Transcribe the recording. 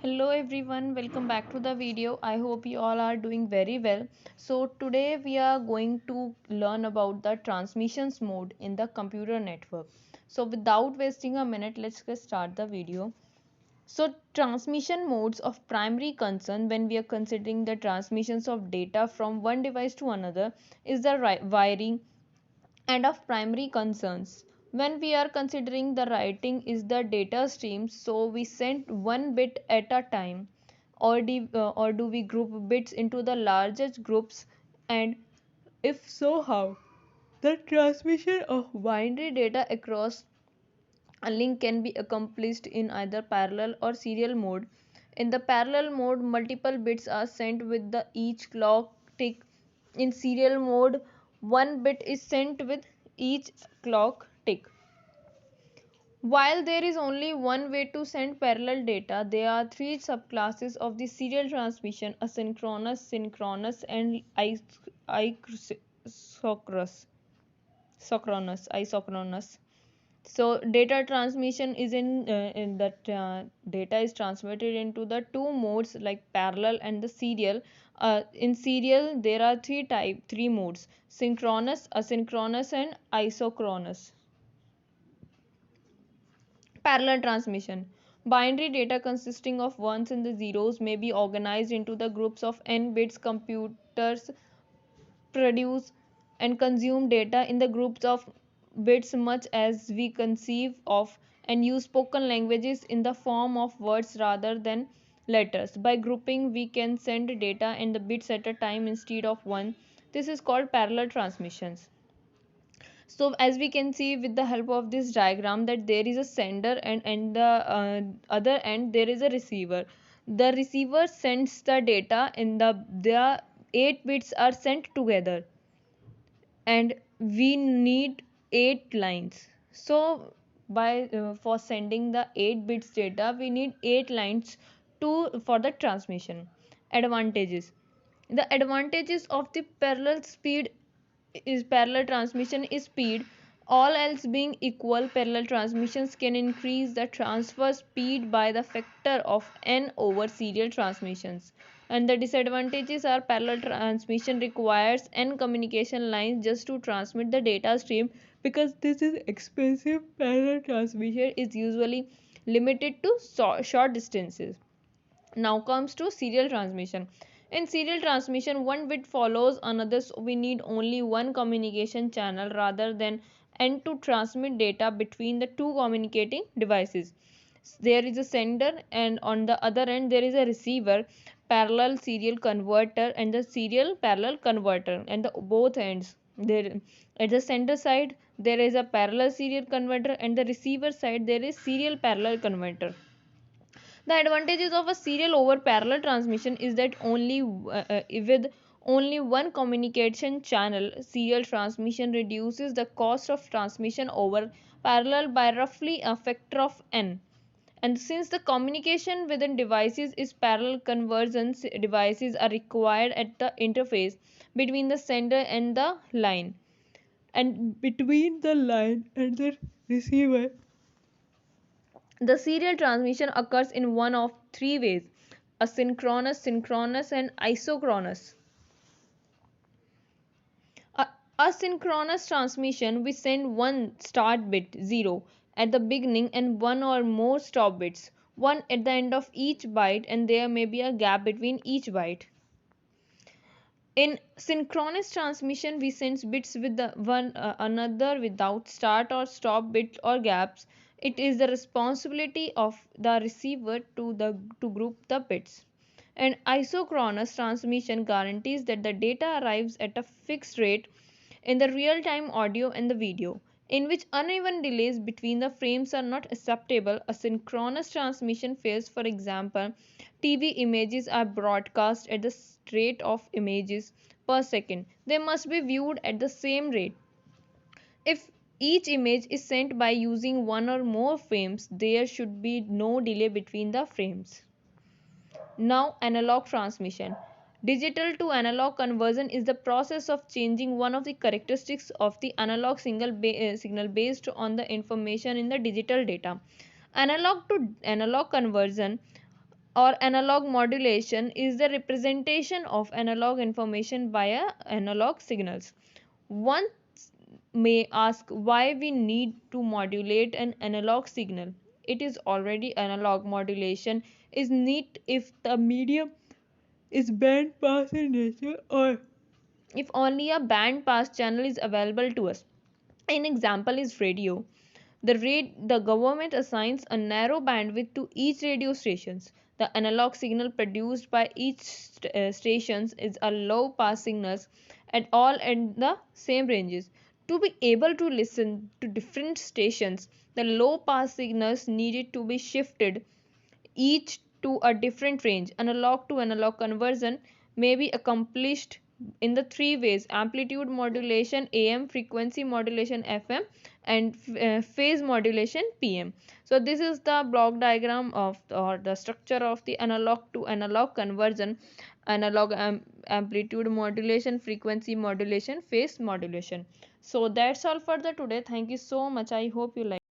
Hello everyone, welcome back to the video. I hope you all are doing very well. So today we are going to learn about the transmissions mode in the computer network. So without wasting a minute, let's get start the video. So transmission modes of primary concern when we are considering the transmissions of data from one device to another is the wiring and of primary concerns. When we are considering the writing is the data stream, so we send one bit at a time, or do we group bits into the largest groups, and if so, how? The transmission of binary data across a link can be accomplished in either parallel or serial mode. In the parallel mode, multiple bits are sent with the each clock tick. In serial mode, one bit is sent with each clock tick. While there is only one way to send parallel data, there are three subclasses of the serial transmission: asynchronous, synchronous, and isochronous. Isochronous. So data transmission is in that data is transmitted into the two modes like parallel and the serial. In serial there are three modes: synchronous, asynchronous, and isochronous. Parallel transmission: binary data consisting of ones and the zeros may be organized into the groups of n bits. Computers produce and consume data in the groups of bits much as we conceive of and use spoken languages in the form of words rather than letters. By grouping, we can send data and the bits at a time instead of one. This is called parallel transmissions. So as we can see with the help of this diagram that there is a sender and the other end there is a receiver. The receiver sends the data and the 8 bits are sent together, and we need 8 lines. So by for sending the 8 bits data we need 8 lines to for the transmission. Advantages: the advantages of the parallel transmission is speed. All else being equal, parallel transmissions can increase the transfer speed by the factor of n over serial transmissions. And the disadvantages are parallel transmission requires n communication lines just to transmit the data stream. Because this is expensive, parallel transmission is usually limited to short distances. Now comes to serial transmission. In serial transmission, one bit follows another, so we need only one communication channel rather than n to transmit data between the two communicating devices. There is a sender, and on the other end there is a receiver, parallel serial converter and the serial parallel converter, and the both ends there. At the sender side there is a parallel serial converter, and the receiver side there is serial parallel converter. The advantages of a serial over parallel transmission is that with only one communication channel, serial transmission reduces the cost of transmission over parallel by roughly a factor of n. And since the communication within devices is parallel, convergence devices are required at the interface between the sender and the line, and between the line and the receiver. The serial transmission occurs in one of three ways: asynchronous, synchronous, and isochronous. A asynchronous transmission, we send one start bit 0 at the beginning and one or more stop bits 1 at the end of each byte, and there may be a gap between each byte. In synchronous transmission, we send bits with the one another without start or stop bit or gaps. It is the responsibility of the receiver to group the bits. And isochronous transmission guarantees that the data arrives at a fixed rate in the real-time audio and the video, in which uneven delays between the frames are not acceptable. A synchronous transmission phase, for example, TV images are broadcast at the rate of images per second. They must be viewed at the same rate. If each image is sent by using one or more frames, there should be no delay between the frames. Now, analog transmission. Digital to analog conversion is the process of changing one of the characteristics of the analog signal based on the information in the digital data. Analog to analog conversion or analog modulation is the representation of analog information via analog signals. One may ask why we need to modulate an analog signal. It is already analog. Modulation is neat if the medium is band pass in nature or if only a band pass channel is available to us. An example is radio. The government assigns a narrow bandwidth to each radio stations. The analog signal produced by each stations is a low pass signals at all at the same ranges. To be able to listen to different stations, the low pass signals needed to be shifted each to a different range. Analog to analog conversion may be accomplished in the three ways: amplitude modulation AM, frequency modulation FM, and phase modulation PM. So this is the block diagram of or the structure of the analog to analog conversion: analog amplitude modulation, frequency modulation, phase modulation. So that's all for the today. Thank you so much. I hope you like